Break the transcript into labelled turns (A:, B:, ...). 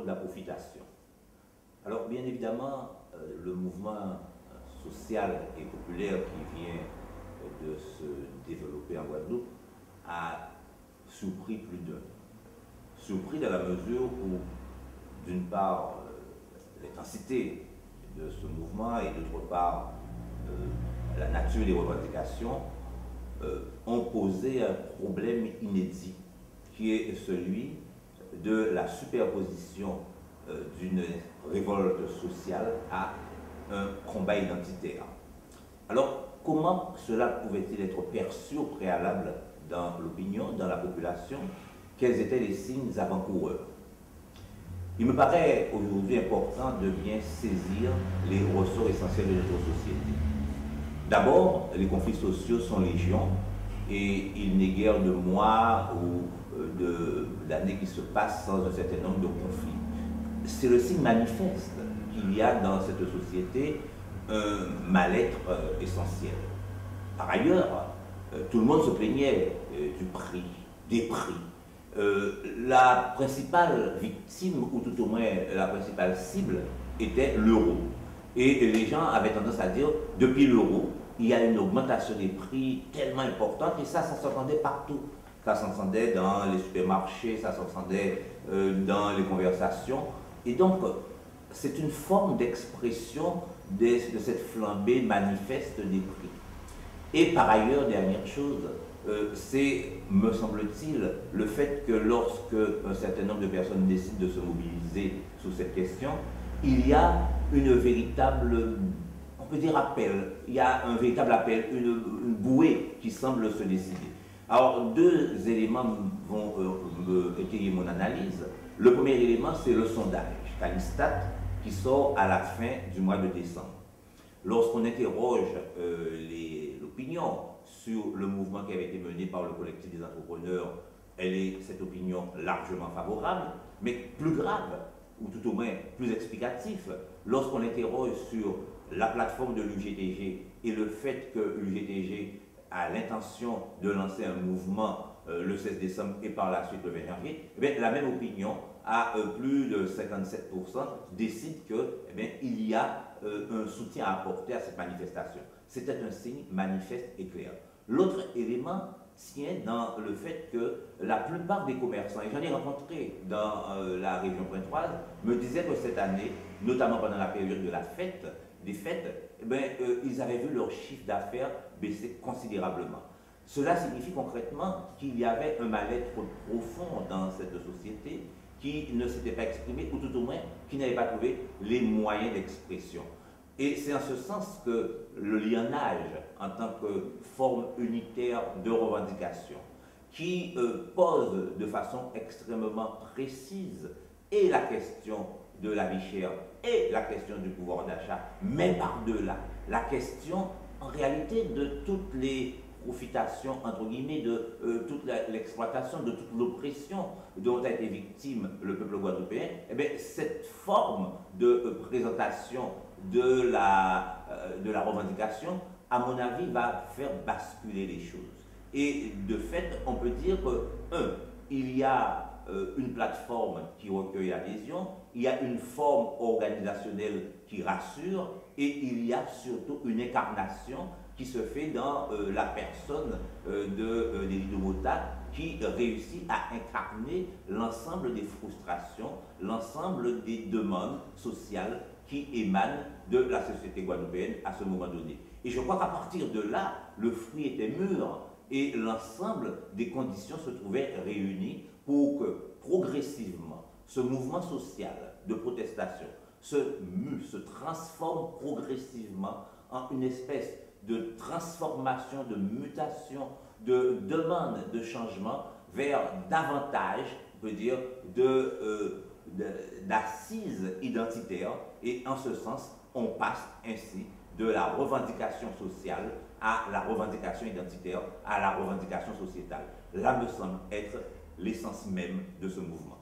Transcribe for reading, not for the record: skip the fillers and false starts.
A: contre la profitation. Alors, bien évidemment, le mouvement social et populaire qui vient de se développer en Guadeloupe a surpris plus d'un. Surpris dans la mesure où, d'une part, l'intensité de ce mouvement et d'autre part, la nature des revendications ont posé un problème inédit qui est celui de la superposition d'une révolte sociale à un combat identitaire. Alors, comment cela pouvait-il être perçu au préalable dans l'opinion, dans la population? Quels étaient les signes avant-coureurs? Il me paraît aujourd'hui important de bien saisir les ressorts essentiels de notre société. D'abord, les conflits sociaux sont légion et il n'est guère de mois ou d'années qui se passent sans un certain nombre de conflits. C'est le signe manifeste qu'il y a dans cette société un mal-être essentiel. Par ailleurs, tout le monde se plaignait du prix, des prix. La principale victime, ou tout au moins la principale cible, était l'euro. Et les gens avaient tendance à dire, depuis l'euro, il y a une augmentation des prix tellement importante, et ça s'entendait partout. Ça s'entendait dans les supermarchés, ça s'entendait dans les conversations. Et donc, c'est une forme d'expression de cette flambée manifeste des prix. Et par ailleurs, dernière chose, c'est, me semble-t-il, le fait que lorsque un certain nombre de personnes décident de se mobiliser sur cette question, il y a une véritable, on peut dire appel, il y a un véritable appel, une bouée qui semble se décider. Alors, deux éléments vont étayer mon analyse. Le premier élément, c'est le sondage Calistat qui sort à la fin du mois de décembre. Lorsqu'on interroge l'opinion sur le mouvement qui avait été mené par le collectif des entrepreneurs, cette opinion largement favorable, mais plus grave, ou tout au moins plus explicatif, lorsqu'on interroge sur la plateforme de l'UGTG et le fait que l'UGTG a l'intention de lancer un mouvement le 16 décembre et par la suite le 20 janvier, eh bien, la même opinion, à plus de 57%, décide qu'il y a un soutien à apporter à cette manifestation. C'était un signe manifeste et clair. L'autre élément tient dans le fait que la plupart des commerçants, et j'en ai rencontré dans la région pointoise, me disaient que cette année, notamment pendant la période de la fête, des fêtes, ils avaient vu leur chiffre d'affaires baisser considérablement. Cela signifie concrètement qu'il y avait un mal-être profond dans cette société qui ne s'était pas exprimé, ou tout au moins qui n'avait pas trouvé les moyens d'expression. Et c'est en ce sens que le lionnage, en tant que forme unitaire de revendication, qui pose de façon extrêmement précise et la question de la vie chère et la question du pouvoir d'achat, mais par-delà, la question en réalité de toutes les profitations, entre guillemets, de toute l'exploitation, de toute l'oppression dont a été victime le peuple guadeloupéen, eh bien, cette forme de présentation de la revendication, à mon avis, va faire basculer les choses. Et de fait, on peut dire que, il y a une plateforme qui recueille l'adhésion, il y a une forme organisationnelle qui rassure, et il y a surtout une incarnation qui se fait dans la personne d'Élie Domota, qui réussit à incarner l'ensemble des frustrations, l'ensemble des demandes sociales qui émanent de la société guadeloupéenne à ce moment donné. Et je crois qu'à partir de là, le fruit était mûr et l'ensemble des conditions se trouvaient réunies pour que progressivement ce mouvement social de protestation se transforme progressivement en une espèce de transformation, de mutation, de demande de changement vers davantage, on peut dire, d'assises identitaires. Et en ce sens, on passe ainsi de la revendication sociale à la revendication identitaire, à la revendication sociétale. Là me semble être l'essence même de ce mouvement.